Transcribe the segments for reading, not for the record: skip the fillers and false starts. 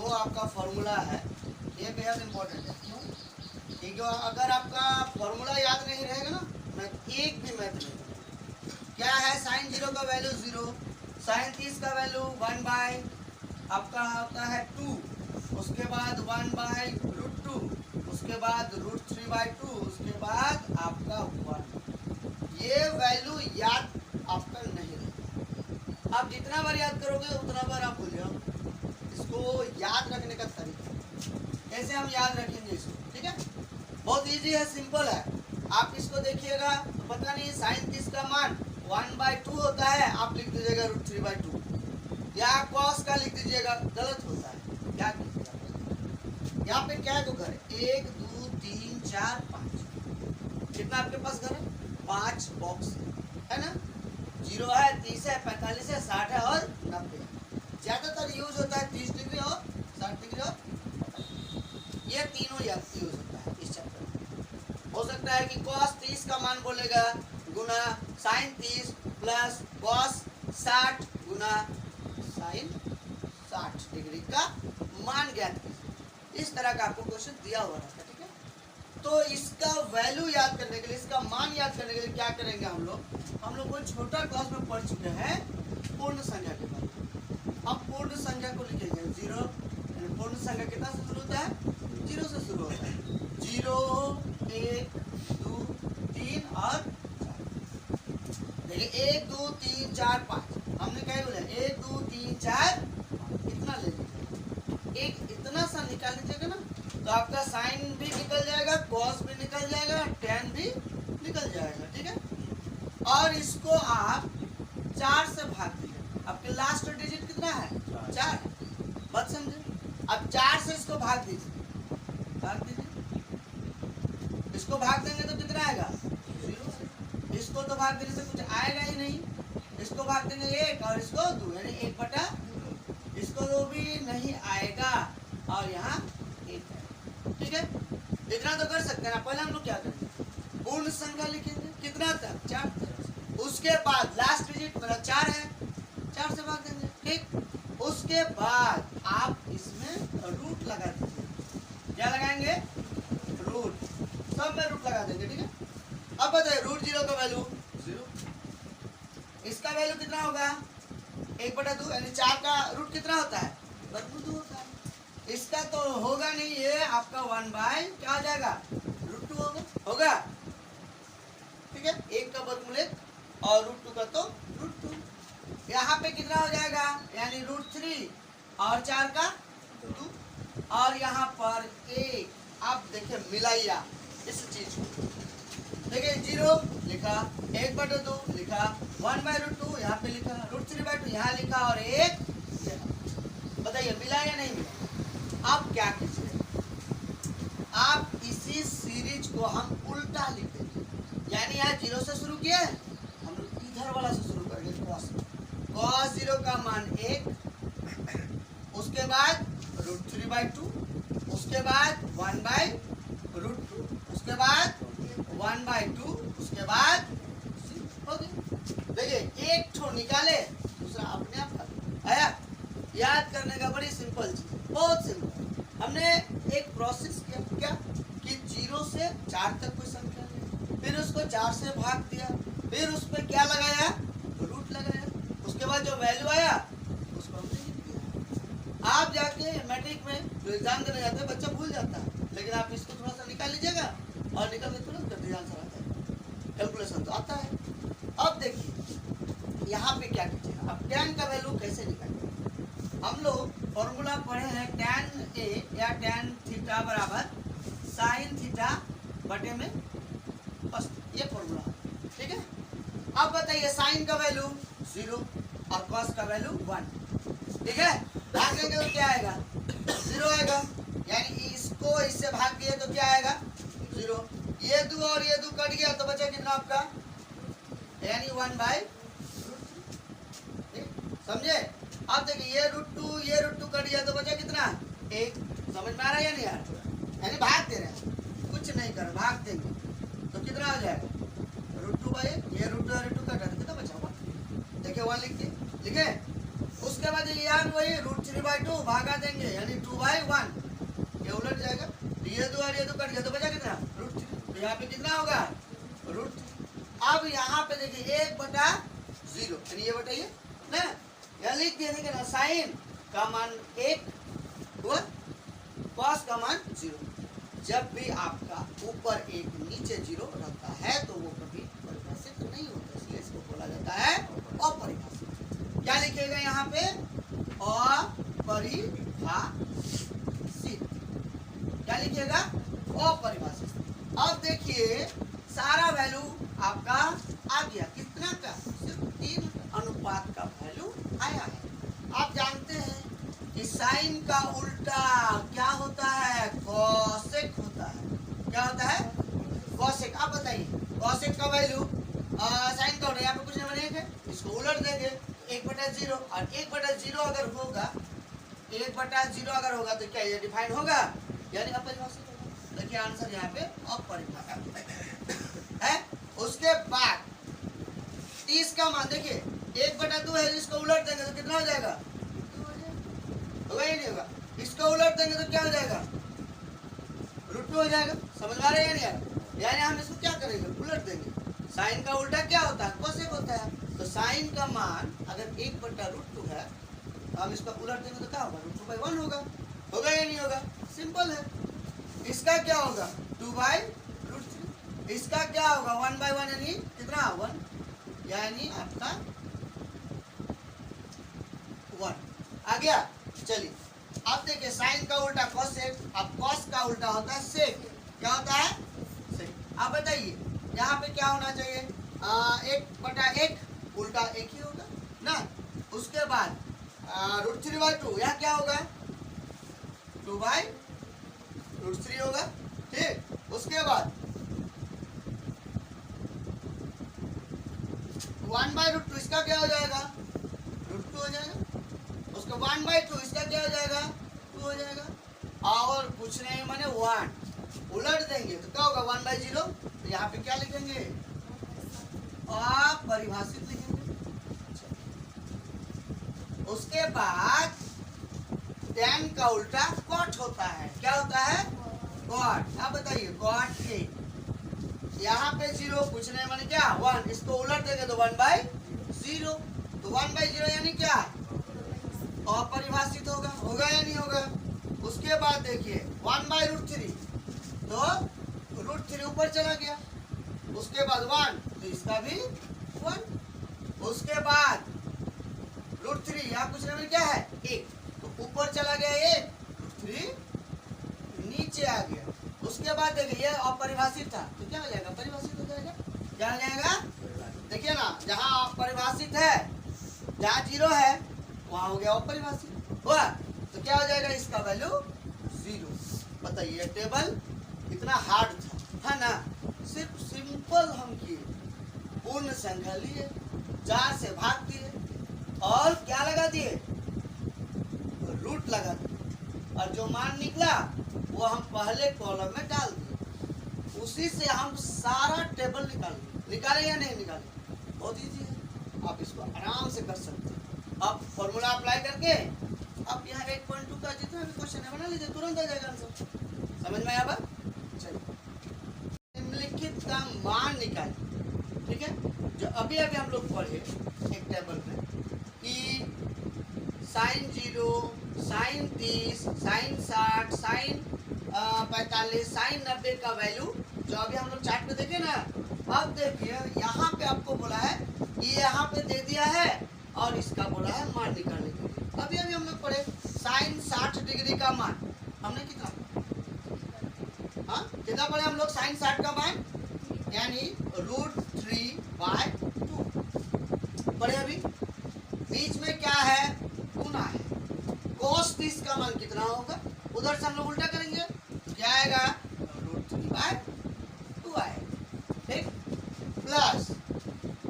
जो आपका फॉर्मूला है ये बेहद इंपॉर्टेंट है। क्यों? क्योंकि अगर आपका फॉर्मूला याद नहीं रहेगा ना, मैथ एक भी मैथ नहीं। क्या है साइन 0 का वैल्यू 0, साइन 30 का वैल्यू 1 बाय आपका होता है 2, उसके बाद 1 बाय रूट 2, उसके बाद रूट 3 बाय 2, उसके बाद आपका 1। ये वैल्यू याद आपका नहीं रहेगा। आप जितना बार याद करोगे उतना बार आप भूलिए। इसको याद रखने का तरीका कैसे हम याद रखेंगे इसको, ठीक है? बहुत इजी है, सिंपल है। आप इसको देखिएगा तो पता नहीं साइन 30 का मान 1/2 होता है, आप लिख दीजिएगा रूट 3/2, या कॉस का लिख दीजिएगा, गलत होता है। क्या कीजिएगा? यहाँ पे क्या तो घर है 1 2 3 4 5, कितना आपके पास घर है? 5 बॉक्स है ना। 0 है, 30 है, 45 है, 60 है और 90 है। ज्यादातर यूज होता है 30 डिग्री और 60 डिग्री और 45। ये तीनों यूज होता है इस चैप्टर में। हो सकता है कि कॉस 30 का मान बोलेगा गुना साइन 30 प्लस कॉस 60 गुना साइन 60 डिग्री का मान ज्ञात कीजिए। इस तरह का आपको क्वेश्चन दिया हुआ रहता है, ठीक है? तो इसका वैल्यू याद करने के लिए, इसका मान याद करने के लिए क्या करेंगे हम लोग कोई छोटा क्लास में पढ़ चुके हैं पूर्ण संख्या के बारे में। अब पूर्ण संख्या को लिखेंगे 0, पूर्ण संख्या कितना से शुरू होता है? 0 से शुरू होता है। 0 1 2 3 और 4। देखिए 1 2 3 4 5 हमने क्या बोला? 1 2 3 4 इतना ले लीजिए। एक इतना सा निकाल लीजिएगा ना तो आपका साइन भी निकल जाएगा, कॉस भी निकल जाएगा, tan भी निकल जाएगा, ठीक है? और इसको आप 4 से भाग दीजिए। आपके लास्ट डिजिट कितना है? 4। बात समझे? अब 4 से इसको भाग दीजिए, भाग दीजिए। इसको भाग देंगे तो कितना आएगा? 0। इसको तो भाग देने से कुछ आएगा ही नहीं। इसको भाग देंगे 1 और इसको 2, यानी 1/2। इसको 2 भी नहीं आएगा और यहाँ 1 है, ठीक है? इतना तो कर सकते हैं ना। पहले हम लोग क्या करेंगे? पूर्ण संख्या लिखेंगे, कितना तक? 4 तक। उसके बाद लास्ट डिजिट मेरा 4 है, 4 से भाग देंगे, ठीक? उसके बाद आप इसमें रूट लगा दीजिए। क्या लगाएंगे? रूट। सब में रूट लगा देंगे, ठीक है? अब बताइए रूट 0 का वैल्यू 0, इसका वैल्यू कितना होगा? 1/2, यानी 4 का रूट कितना होता है? वर्गमूल 2 होता है। इसका तो होगा नहीं, ये आपका 1 बाय क्या हो जाएगा? रूट 2 होगा, ठीक है? 1 का वर्गमूल 1 और रूट 2 का तो रूट 2। यहाँ पे कितना हो जाएगा? यानी रूट 3 और 4 का 2 और यहाँ पर 1। आप देखिए मिलाइया इस चीज को, देखिए 0 लिखा, 1/2 लिखा, 1/√2 यहाँ पे लिखा, √3/2 यहाँ लिखा और 1। बताइए मिला या नहीं मिला? आप क्या कीजिए? आप इसी सीरीज को हम उल्टा लिख देंगे, यानी यहाँ 0 से शुरू किया है, हम लोग इधर वाला से शुरू करेंगे। cos 0 का मान 1, उसके बाद √3/2, उसके बाद 1/√2, उसके बाद 1/2, उसके बाद हो गया। देखिए एक ठो निकाले, दूसरा अपने आप आया। याद करने का बड़ी सिंपल चीज, बहुत सिंपल। हमने एक प्रोसेस किया, क्या कि 0 से 4 तक कोई संख्या ली, फिर उसको 4 से भाग दिया, फिर उस पर क्या लगाया? रूट लगाया। उसके बाद जो वैल्यू आया उसको हमने लिख दिया। आप जाके मैट्रिक में जो एग्जाम देने जाते हैं बच्चा भूल जाता है, लेकिन आप इसको थोड़ा सा निकाल लीजिएगा और निकल के तुरंत कर दीजिए, आंसर आता है। कैलकुलेशन तो आता है। अब देखिए यहाँ पे क्या कीजिएगा? अब tan का वैल्यू कैसे निकालेंगे? हम लोग फॉर्मूला पढ़े हैं tan A या tan थीटा बराबर sin थीटा बटे में फर्स्ट, ये फॉर्मूला, ठीक है? अब बताइए sin का वैल्यू 0 और cos का वैल्यू 1, ठीक है? भाग देंगे तो क्या आएगा? 0 आएगा, यानी इसको इससे भाग दिए तो क्या आएगा? 0। ये 2 और ये 2 कट गया तो बचा कितना आपका? यानी 1/√2, समझे? अब देखिए ये √2 ये √2 कट गया तो बचा कितना? 1। समझ में आ रहा है या नहीं आ रहा? यानी भाग दे रहे हैं, कुछ नहीं कर, भाग देंगे तो कितना हो जाएगा? √2/1। ये √2 और √2 कटा तो कितना बचा? 1। देखिए 1 लिख दिए, लिखे? उसके बाद यार वही √3/2 भागा देंगे यानी 2/1, ये उलट जाएगा। ये दो और ये दो कट गया तो बचा कितना √3, तो यहाँ पे कितना होगा √3। अब यहाँ पे देखिए 1/0 यानी ये बताइए ना, यहाँ लिख दिया देखिए ना, साइन का मान 1 हुआ, कॉस का मान 0। जब भी आपका ऊपर 1 नीचे 0 रहता है तो वो कभी परिभाषित नहीं होता, इसलिए इसको बोला जाता है अपरिभाषित। क्या लिखिएगा यहाँ पे अपरिभाषित, क्या लिखिएगा अपरिभाषित। अब देखिए सारा वैल्यू आपका आ गया, कितना का, सिर्फ 3 अनुपात का वैल्यू आया है। आप जानते हैं कि साइन का उल्टा क्या होता है, कोसेक होता है। क्या होता है कोसेक। आप बताइए कोसेक का वैल्यू साइन का उल्टा, यहाँ पे कुछ नहीं बनेगा, इसको उलट देंगे 1/0 और 1/0 अगर होगा, 1/0 अगर होगा तो क्या ये डिफाइन होगा यानी अपरिभाषित होगा। देखिए आंसर यहाँ पे अपरिभाषित है। उसके बाद 30 का मान देखिए 1/2 है, इसको उलट देंगे तो कितना हो जाएगा, होगा ही नहीं होगा। इसको उलट देंगे तो क्या हो जाएगा √2 हो जाएगा। समझ आ रहे हैं यार, यानी हम इसको क्या करेंगे उलट देंगे। साइन का उल्टा क्या होता है कोसेक होता है, तो साइन का मान अगर 1/√2 है तो हम इसका उलट देंगे तो क्या होगा √2/1 होगा, होगा या नहीं होगा, सिंपल है। इसका क्या होगा 2/√3, इसका क्या होगा 1/1 यानी कितना 1, यानी आपका 1 आ गया। चलिए अब देखिए साइन का उल्टा कोसेक, अब कॉस का उल्टा होता है सेक। क्या होता है सेक। आप बताइए यहाँ पे क्या होना चाहिए 1/1, उल्टा 1 ही होगा ना। उसके बाद √3/2, यहाँ क्या होगा 2/√3 होगा, ठीक। उसके बाद 1/√2, इसका क्या हो जाएगा √2 हो जाएगा। उसका 1/2, इसका क्या हो जाएगा 2 हो जाएगा। और कुछ नहीं माने 1 उलट देंगे तो क्या होगा 1/0, तो यहाँ पे क्या लिखेंगे अपरिभाषित लिखेंगे। उसके बाद tan का उल्टा cot होता है। क्या होता है cot। आप बताइए cot के यहाँ पे 0 कुछ नहीं माने क्या 1, इसको उलट देंगे तो 1/0, तो 1/0 यानी क्या अपरिभाषित होगा, होगा या नहीं होगा। उसके बाद देखिए 1/√3, तो √3 ऊपर चला गया। उसके बाद 1, तो इसका भी 1। उसके बाद √3, यहाँ कुछ नहीं क्या है 1, तो ऊपर चला गया 1, √3 नीचे आ गया। उसके बाद देखिए ये अपरिभाषित था तो क्या हो जाएगा परिभाषित हो जाएगा। क्या हो जाएगा देखिए ना, जहाँ अपरिभाषित है, जहाँ 0 है वहाँ हो गया अपरिभाषित हुआ, तो क्या हो जाएगा इसका वैल्यू 0। बताइए टेबल इतना हार्ड था ना, सिर्फ सिंपल हम किए, पूर्ण संख्या लिए, 4 से भाग दिए और क्या लगा दिए रूट लगा दिए, और जो मान निकला वो हम पहले कॉलम में डाल दिए, उसी से हम सारा टेबल निकाले या नहीं निकाले, बहुत इजी है, आप इसको आराम से कर सकते हैं। अब फॉर्मूला अप्लाई करके अब यहाँ 8.2 का जितना भी क्वेश्चन है बना लीजिए, तुरंत आ जाएगा आंसर। समझ में आया बात। चलिए निम्नलिखित का मान निकालिए, ठीक है। जो अभी अभी हम लोग पढ़े एक टेबल में कि sine 0, sine 30, sine 60, sine 45, sine 90 का वैल्यू जो अभी हम लोग चार्ट पे देखे ना। अब देखिए यहाँ पे आपको बोला है ये यहाँ पे दे दिया है और इसका बोला है मान निकालने के लिए। अभी अभी हम लोग पढ़े साइन 60 डिग्री का मान, हमने कितना कितना पढ़े हम लोग साइन 60 का मान यानी √3/2 पढ़े। अभी बीच में क्या है गुना है, cos 30 का मान कितना होगा, उधर से हम लोग उल्टा करेंगे क्या आएगा √3/2 आएगा, ठीक। प्लस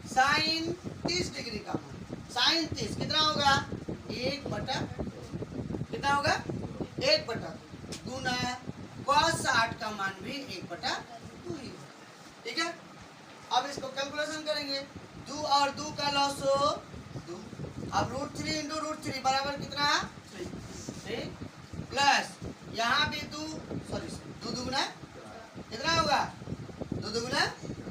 साइन 30 डिग्री का मान, साइन 30 कितना होगा 1/, कितना होगा 1/2 गुना cos 60 का मान भी 1/2 ही, ठीक है। अब इसको कैलकुलेशन करेंगे, 2 और 2 का लॉस हो 2, अब √3 इंटू √3 बराबर कितना, 3 प्लस यहाँ भी 2 दुगुना कितना होगा, 2 दुगुना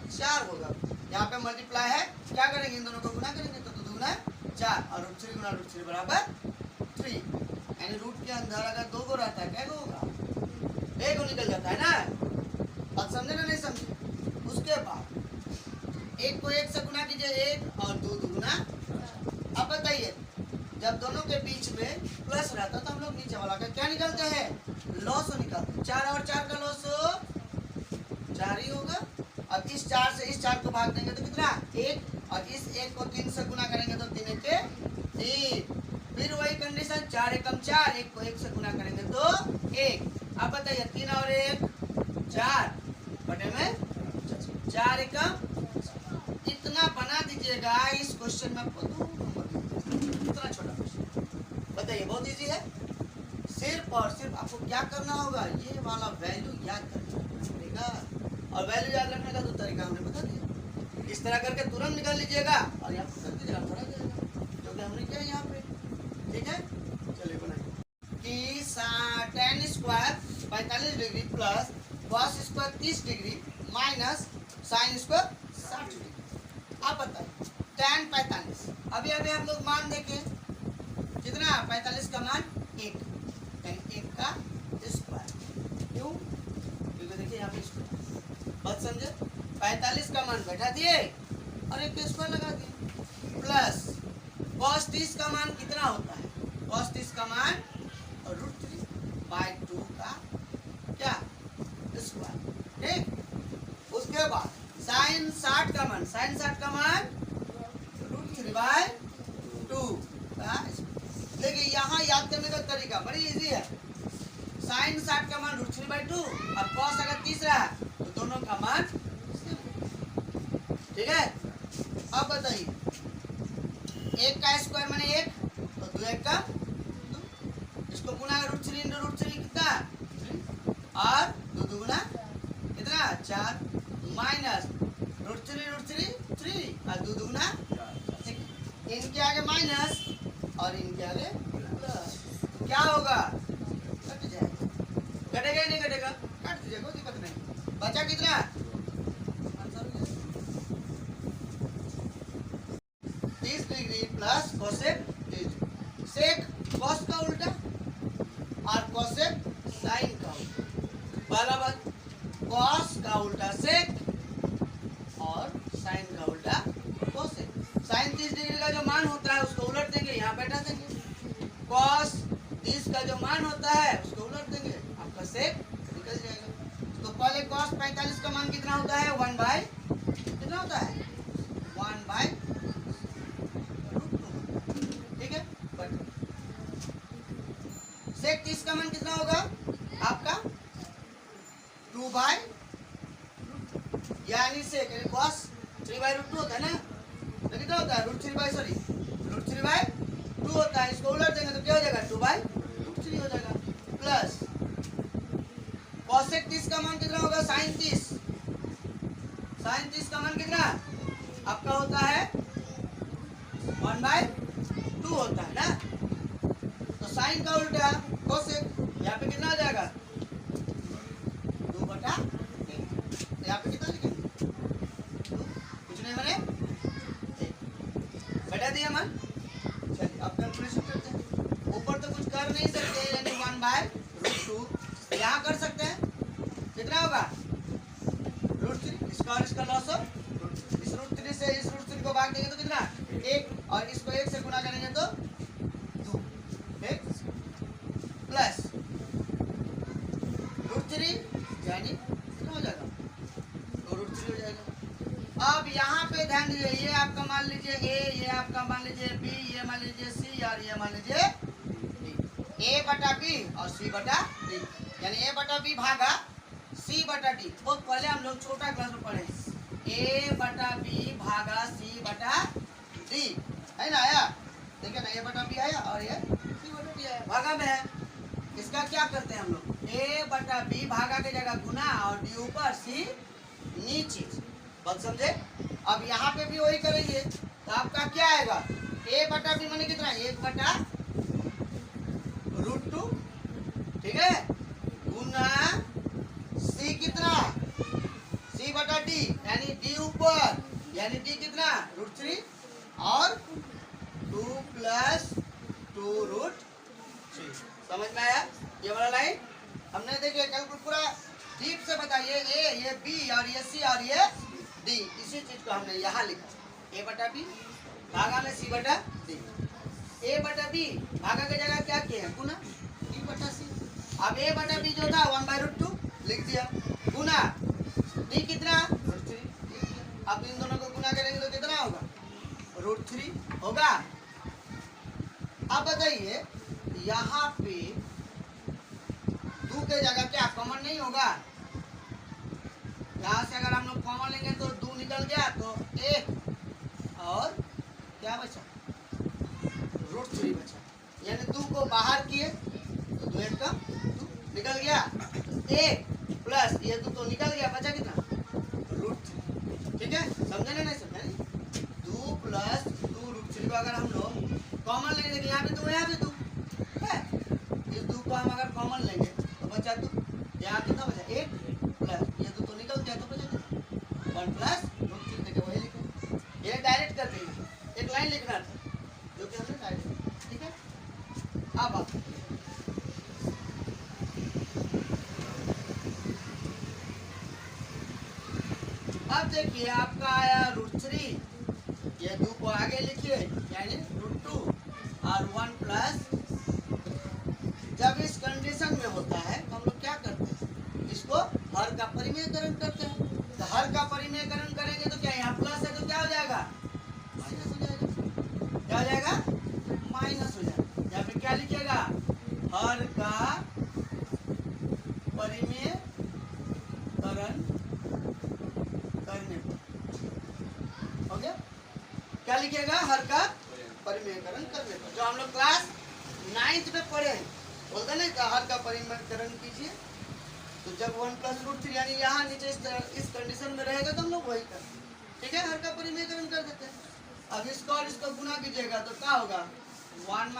4 होगा। यहाँ पे मल्टीप्लाई है, क्या करेंगे, इन दोनों को गुना करेंगे तो 2 दुगुना 4 और √3 गुना √3 बराबर 3। यानी रूट के अंदर अगर 2 को रहता है क्या होगा, 1 को निकल जाता है ना। बात समझे ना, नहीं समझे। उसके बाद 1 को 1 से गुना कीजिए, 1 और 2 दुगुना। अब बताइए जब दोनों के बीच में प्लस रहता तो हम लोग नीचे वाला का क्या निकलते हैं, लॉस निकालते। 4 और 4 का लॉस 4 ही होगा। अब इस 4 से इस 4 को भाग देंगे तो कितना, 1 और इस 1 को 3 से गुना करेंगे तो 3 के 3। फिर वही कंडीशन, 4 एकम 4, 1 को 1 से गुना करेंगे तो 1। अब बताइए 3 और 1 4 बटे में 4 एकम। इतना बना दीजिएगा इस क्वेश्चन में आपको 2 नंबर, इतना छोटा क्वेश्चन। बताइए बहुत इजी है। सिर्फ और सिर्फ आपको क्या करना होगा, ये वाला वैल्यू याद करना, और वैल्यू याद रखने का तो तरीका हमने बता दिया। इस तरह करके तुरंत निकाल लीजिएगा और यहाँ पर कर दीजिएगा, भरा जाएगा क्योंकि हमने क्या है यहाँ पे। ठीक है, चलिए बनाइए कि tan square 45 degree plus cos square 30 degree minus sin square 60 degree. आप बताइए tan 45, अभी हम लोग मान देखें कितना, 45 का मान 1, यानी 1 का स्क्वायर। क्यों, क्योंकि देखिए यहाँ पे स्क्वायर, बात समझे। 45 का मान बैठा दिए और 1 का स्क्वायर लगा दिए, प्लस cos 30 का मान कितना होता है, cos 30 का मान √3/2 का क्या स्क्वायर। ठीक, उसके बाद sin 60 का मान, sin 60 का मान √3/2 का। देखिए यहाँ याद करने का तरीका बड़ी इजी है। sin 60 का मान √3/2 और cos अगर 30 रहा तो दोनों का मान, ठीक है। अब बताइए 1 का स्क्वायर माने 1 तो 2 1 का 2, इसको गुना √3 इंटू √3 कितना 3 और 2 दुगुना कितना 4 माइनस √3 3 और 2 दुगुना 6। इनके आगे माइनस और इनके आगे प्लस, क्या होगा, कट जाएगा। कटेगा ही नहीं कटेगा, काट दीजिए, कोई दिक्कत नहीं। बचा कितना, 30 डिग्री प्लस कोसेक 30। सेक कॉस का उल्टा और कोसेक साइन का उल्टा, बराबर कॉस का उल्टा सेक और साइन का उल्टा कोसेक। साइन 30 डिग्री का जो मान होता है उसको उलट देंगे, यहाँ बैठा देंगे। कॉस 30 का जो मान होता है उसको उलट देंगे, आपका सेक निकल जाएगा। तो पहले कॉस 45 का मान कितना होता है, 1/, कितना होता है 1/, ठीक है। बट सेक 30 का मान कितना होगा आपका 2/, यानी सेक कॉस 3/√2 होता है ना, तो कितना होता है √3/2 होता है। इसको उलट देंगे तो क्या हो जाएगा 2/√3 हो जाएगा, प्लस कॉसेक 30 का मान कितना होगा, साइन 30, साइन 30 का मान कितना आपका होता है 1/2 होता है ना, तो साइन का उल्टा कोसेक, यहाँ पे कितना आ जाएगा 2/1। यहाँ पे कितना लिखेंगे, कुछ नहीं बने, बैठा दिया मन। चलिए अब कैलकुलेशन करते हैं। ऊपर तो कुछ कर नहीं सकते, यानी 1/√2 यहाँ कर सकते हैं, कितना होगा √3, इसका और इसका लॉस हो, इस √3 से इस √3 को भाग देंगे तो कितना 1 और इसको 1 से गुना करेंगे तो 2, ठीक, प्लस √3 यानी कितना हो जाएगा, तो √3 हो जाएगा। अब यहाँ पे ध्यान दीजिए, ये आपका मान लीजिए ए, ये आपका मान लीजिए बी, ये मान लीजिए सी और ये मान लीजिए डी। A/B और C/D, यानी A/B भागा C/D। बहुत पहले हम लोग छोटा क्लास में पढ़े, A/B भागा C/D है ना, आया, देखिए ना A/B आया और ये C/D आया, भागा में है। इसका क्या करते हैं हम लोग, A/B भागा के जगह गुना और D ऊपर C नीचे, बात समझे। अब यहाँ पे भी वही करेंगे तो आपका क्या आएगा ए बटा बी माने कितना, 1/√2, ठीक है, गुना सी कितना, C/D, यानी डी ऊपर, यानी डी कितना √3 और 2 + 2√3। समझ में आया ये वाला लाइन? हमने देखिए कल पूरा डीप से बताइए, ये बी और ये सी और ये डी, इसी चीज को हमने यहाँ लिखा, A/B भागा में C/D। A/B भागा की जगह क्या किया है, गुना D/C। अब A/B जो था 1/√2 लिख दिया, गुना डी कितना √3। अब इन दोनों को गुना करेंगे तो कितना होगा, √3 होगा। अब बताइए यहाँ पे 2 के जगह क्या कॉमन नहीं होगा, यहाँ से अगर हम लोग कॉमन लेंगे तो 2 निकल गया तो 1 और क्या बचा, √3 बचा, यानी 2 को बाहर किए तो 2 1 का 2 निकल गया, 1 प्लस ये 2 तो निकल गया, बचा कितना √3। ठीक है, समझे ना, नहीं समझे, 2 + 2√3 को अगर हम लोग कॉमन लेंगे, देखिए यहाँ पे 2 यहाँ पे 2 है, इस 2 को हम अगर कॉमन लेंगे तो बचा 2, यहाँ कितना बचा 1 प्लस ये 2 तो निकल गया तो बचा 1 + √3, देखिए वही लिखे, ये डायरेक्ट कर देंगे, एक लाइन लिखना था जो कि हमने डायरेक्ट, ठीक है। अब देखिए आपका आया √3, ये 2 को आगे लिखिए यानी √2 और 1 प्लस, जब इस कंडीशन में होता है तो हम लोग क्या करते हैं, इसको हर का परिमेयकरण करते हैं। तो हर का परिमेयकरण करेंगे तो क्या, यहाँ प्लस है तो क्या हो जाएगा, माइनस हो जाएगा, क्या हो जाएगा, माइनस हो जाएगा। यहाँ पे क्या लिखिएगा, हर का परिमेयकरण करने पर, हो गया, क्या लिखिएगा, हर का परिमेयकरण करने पर, जो हम लोग क्लास 9th में पढ़े हैं, बोलते नहीं था हर का परिमेयकरण कीजिए, तो जब 1 + √3 यानी यहाँ नीचे इस कंडीशन में रहेगा तो हम लोग वही करते हैं, ठीक है, हर का परिमेयकरण कर देते हैं। अब इसको और इसको गुना कीजिएगा तो क्या होगा, 1 -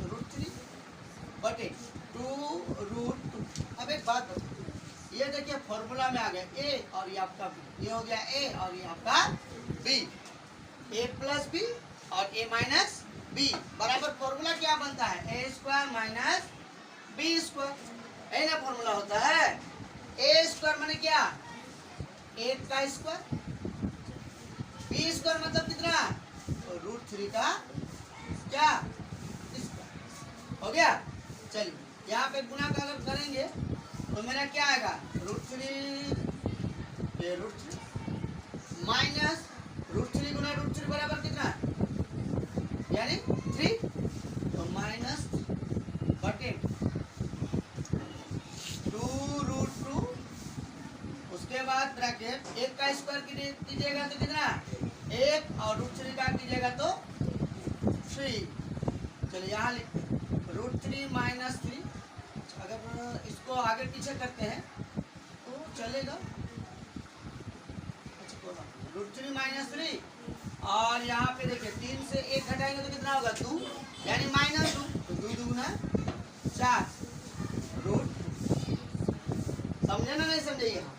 √3 बटे 2√2। अब एक बात बताओ, ये देखिए फॉर्मूला में आ गया a और ये आपका b, ये हो गया a और ये आपका b, a + b और a - b बराबर फॉर्मूला क्या बनता है, a² - b², है ना फॉर्मूला होता है, a² माने क्या, 1 का स्क्वायर, b² मतलब कितना, √3 का क्या स्क्वायर, हो गया। चलिए यहाँ पे गुना का अगर करेंगे तो मेरा क्या आएगा, √3 माइनस √3 गुना √3 बराबर कितना, यानी 3, तो माइनस बटे 2√2, उसके बाद ब्रैकेट 1 का स्क्वायर कीजिएगा तो कितना, 1 और √3 का कीजिएगा तो 3। चलिए यहाँ लिखते हैं √3 - 3, अगर इसको आगे पीछे करते हैं तो चलेगा, √3 - 3 और यहाँ पे देखिए 3 से 1 घटाएंगे तो कितना होगा, 2, यानी -2, तो 2 दूना 4 √2। समझे ना, नहीं समझे, यहाँ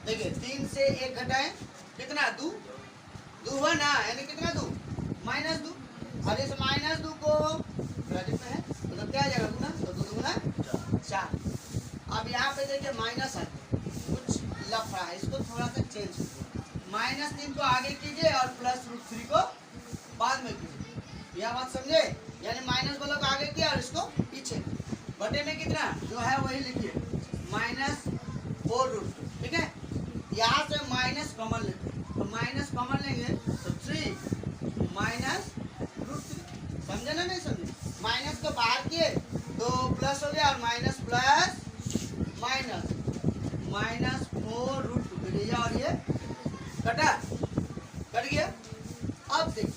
देखिए 3 से 1 घटाएं कितना, 2 हुआ ना, यानी कितना 2 -2, और इस -2 को ब्रैकेट में है तो क्या आ जाएगा, गुना, तो 2 दूना 4। अब यहाँ पे देखिए माइनस है, कुछ लफड़ा है, इसको थोड़ा सा चेंज कीजिए, -3 को आगे कीजिए और प्लस √3 को बाद में कीजिए, यह बात समझे, यानी माइनस वाला को आगे किया और इसको पीछे, बटे में कितना जो है वही लिखिए, -4√2, ठीक है। यहाँ से माइनस कॉमन लेते हैं, तो माइनस कॉमन लेंगे तो 3 -√3, समझे ना, नहीं समझे, माइनस को बाहर किए तो प्लस हो गया और माइनस प्लस माइनस -4√2, और ये कट गया। अब देखिए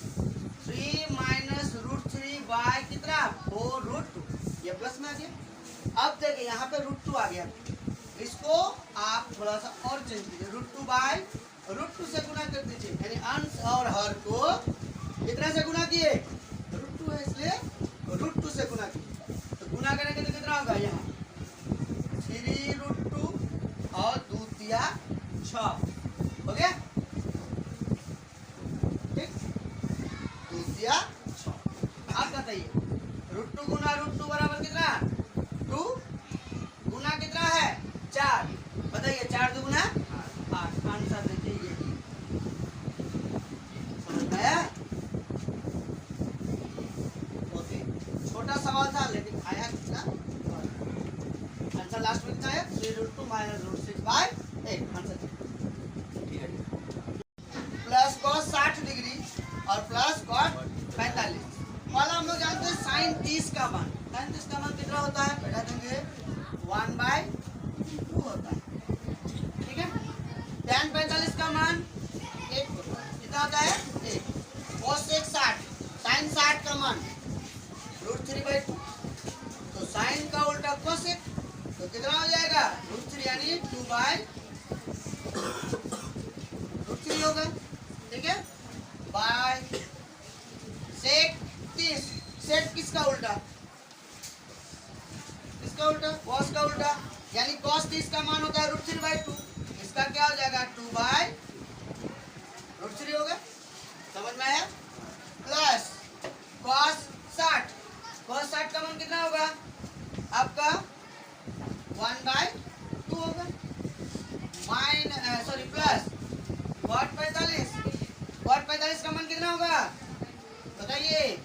3 -√3 बाय कितना, 4√2, ये प्लस में आ गया। अब देखिए यहाँ पे √2 आ गया, इसको आप थोड़ा सा और चेंज कीजिए, √2 से गुना कर दीजिए, यानी अंश और हर को कितना से गुना किए, है इसलिए रूट 2 से गुना कीजिए। तो गुना करेंगे तो कितना होगा यहाँ 3√2 और 2 तिया 6 हो गया ठीक 2 तिया 6। आप बताइए √2 गुना √2 बराबर कितना 2 गुना कितना है 4 बताइए 4 दुगुना 8। आंसर देखिए ये समझ में आया। छोटा सवाल था लेकिन आया कितना आंसर लास्ट में कितना है 3√2 - √6/8 आंसर ठीक है। प्लस cos 60 डिग्री और प्लस cot 45। वाला हम लोग जानते हैं sin 30 का मान कितना होता है बैठा देंगे 1/2 होता है ठीक है। tan 45 का मान 1 होता है कितना होता है 1। cos 60 sin 60 का मान √3/2 तो साइन का उल्टा कोसेक तो कितना हो जाएगा √3 यानी 2/√3 होगा ठीक है। बाय सेक 30 सेक किसका उल्टा cos का उल्टा यानी cos 30 का मान होता है √3/2 इसका क्या हो जाएगा 2/√3 होगा समझ में आया। प्लस cos 60 का मान कितना होगा आपका 1/2 होगा प्लस cot 45 का मान कितना होगा बताइए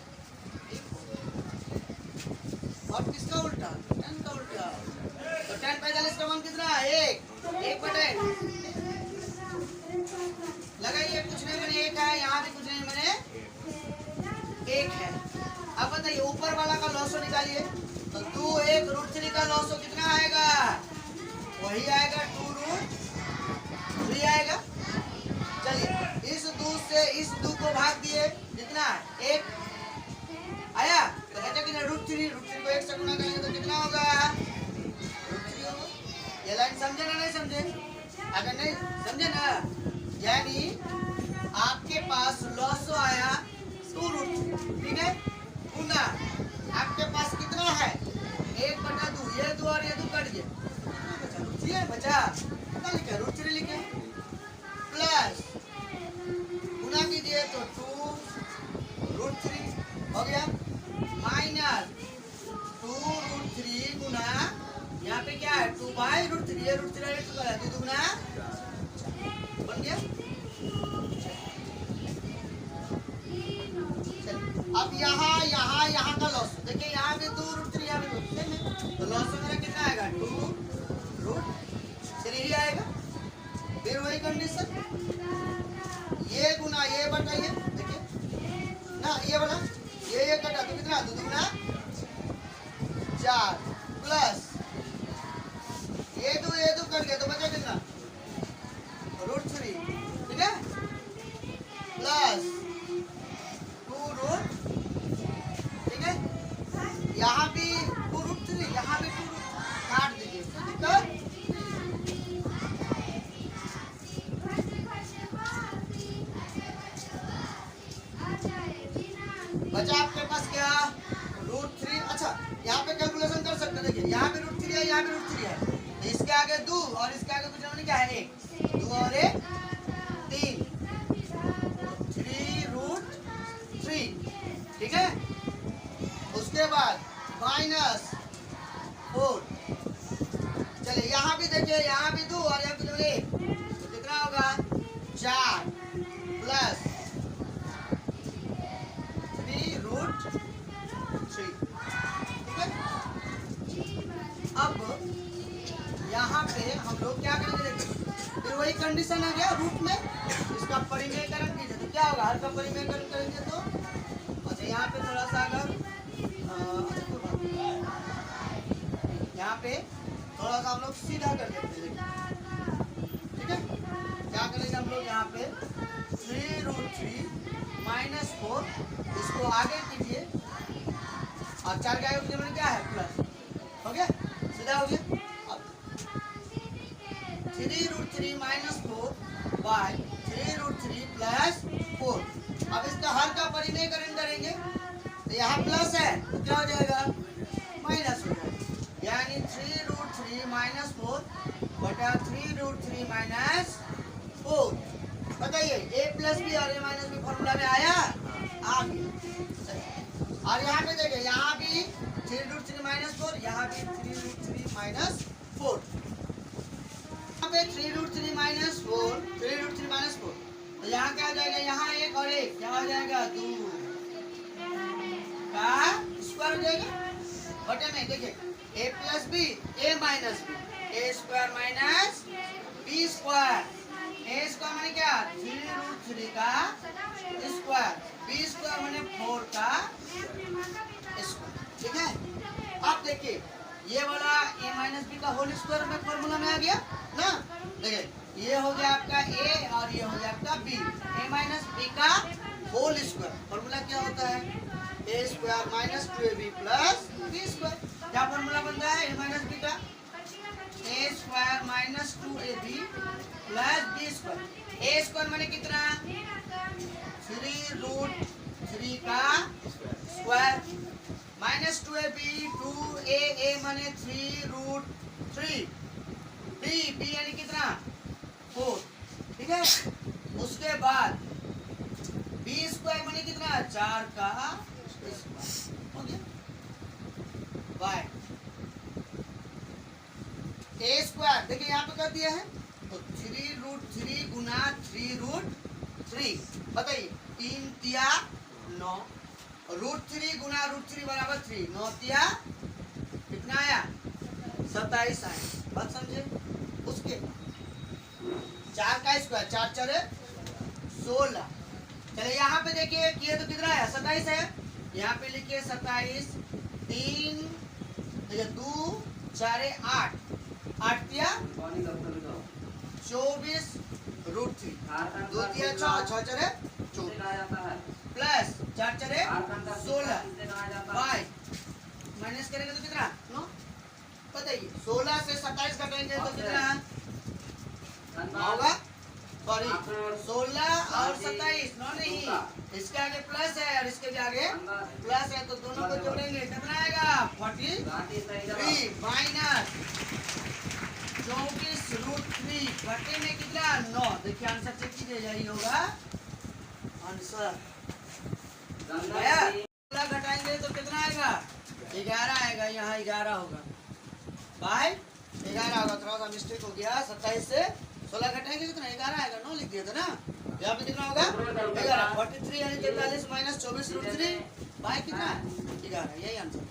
cot किसका उल्टा tan का उल्टा तो tan 45 का मान कितना 1/8 लगाइए कुछ नहीं मैंने 1 है यहाँ भी कुछ नहीं मैंने 1 है। अब बताइए ऊपर वाला का लॉसो निकालिए तो 2 √3 का लॉसो कितना आएगा वही आएगा 2√3 आएगा। चलिए इस 2 से इस 2 को भाग दिए कितना 1 आया तो कहते कि √3 को 1 से गुना करेंगे तो कितना होगा √3 होगा। ये लाइन समझे ना नहीं समझे अगर नहीं समझे ना यानी आपके पास लॉसो आया 2√3 ठीक है गुना आपके पास कितना है 1/2 ये 2 और ये 2 कट गया बचा कितना लिखे √3 लिखे प्लस गुना कीजिए तो 2√3 हो गया माइनस 2√3 गुना यहाँ पे क्या है 2/√3 ये √3 2 गुना बन गया। अब यहाँ का लॉस देखिए यहाँ भी 2√3 यहाँ भी 2 सेम है तो लॉस मेरा कितना आएगा 2√3 ही आएगा। फिर वही कंडीशन ये गुना ये बटा ये देखिए ना ये वाला ये कटा तो कितना 2 गुना 4 प्लस ये 2 कट गया तो बचा कितना √3 ठीक है प्लस 2√3 ठीक है। यहाँ भी 2√3 यहाँ भी 2 काट दीजिए बचा आपके पास क्या √3। अच्छा यहाँ पे कैलकुलेशन कर सकते देखिए यहाँ भी √3 है यहाँ भी √3 है तो इसके आगे 2 और इसके आगे कुछ नहीं क्या है 1 2 और 1 3 3√3 ठीक है। उसके बाद -4 चलिए यहाँ भी देखिए यहाँ भी 2 और यहाँ भी 1 तो कितना होगा 4 प्लस 3√3 ठीक है। अब यहाँ पे हम लोग क्या करेंगे देखिए फिर वही कंडीशन आ गया रूट में इसका परिमेयकरण कीजिए तो क्या होगा हर का परिमेयकरण करेंगे तो अच्छा यहाँ पे थोड़ा सा अगर यहाँ पे थोड़ा सा हम लोग सीधा कर देते हैं ठीक है। क्या करेंगे हम लोग यहाँ पे 3√3 -4 इसको आगे कीजिए और 4 के आगे मैंने क्या है प्लस हो गया सीधा हो गया। अब 3√3 -4 बाय 3√3 + 4 अब इसका हर का परिमेयकरण करेंगे तो यहाँ प्लस है तो क्या हो जाएगा, माइनस हो जाएगा, यानी 3√3 माइनस 4 बटा 3√3 माइनस 4। बताइए a प्लस बी और a माइनस बी फॉर्मूला में आया, आ गया। और यहाँ पे देखिए, यहाँ भी 3√3 माइनस 4, यहाँ भी 3√3 माइनस 4, यहाँ पे 3√3 माइनस 4, 3√3 माइनस 4, तो यहाँ क्या आ जाएगा, यहाँ एक और एक क्या हो जाएगा, 2 का स्क्वायर हो जाएगा बटे में। देखिए a plus B a minus B, a square minus B square, a square माने क्या, 3√3 का स्क्वायर, बी स्क्वायर माने 4 का स्क्वायर। ठीक है, अब देखिए ये वाला a माइनस बी का होल स्क्वायर में फॉर्मूला में आ गया ना। देखिए ये हो गया आपका a और ये हो गया आपका b, a माइनस बी का होल स्क्वायर। फॉर्मूला क्या होता है, a square minus 2ab plus b square. क्या फॉर्मूला बन रहा है a माइनस बी का, a square minus 2ab plus b square. a square माने कितना, 3√3 का स्क्वायर माइनस 2ab, 2a माने 3√3, b यानी कितना 4। ठीक है, उसके बाद b स्क्वायर माने कितना, 4 का स्क्वायर हो गया बाय a स्क्वायर। देखिए यहाँ पे कर दिया है तो 3√3 गुना 3√3, बताइए 3 तिया 9, √3 गुना √3 बराबर 3, 9 तिया कितना आया, 27 आया। बात समझे, उसके 4 का स्क्वायर, 4 4 16। चलिए यहाँ पे देखिए किए तो कितना है, 27 है, यहाँ पे लिखिए 27, 3 2 4 8, 8 तिया 24 √3, 2 तिया 6, 6 4 24 प्लस 4 4 16 बाय माइनस करेंगे तो कितना 9। बताइए 16 से 27 घटाएंगे तो कितना होगा, सॉरी 16 और 27, 9 नहीं, इसके आगे प्लस है और इसके भी आगे प्लस है, तो दोनों को जोड़ेंगे कितना आएगा, 43 माइनस 24√3 घटे में कितना 9। देखिए आंसर चेक कीजिए, यही होगा आंसर। घटाएंगे तो कितना आएगा, 11 आएगा, यहाँ 11 होगा बाय 11 होगा। थोड़ा सा मिस्टेक हो गया, 27 से 16 घटाएंगे कितना, 11 आएगा, 9 लिख दिया था ना। यहाँ पे कितना होगा 11, 43 यानी 43 माइनस 24√3 बाय कितना 11, यही आंसर।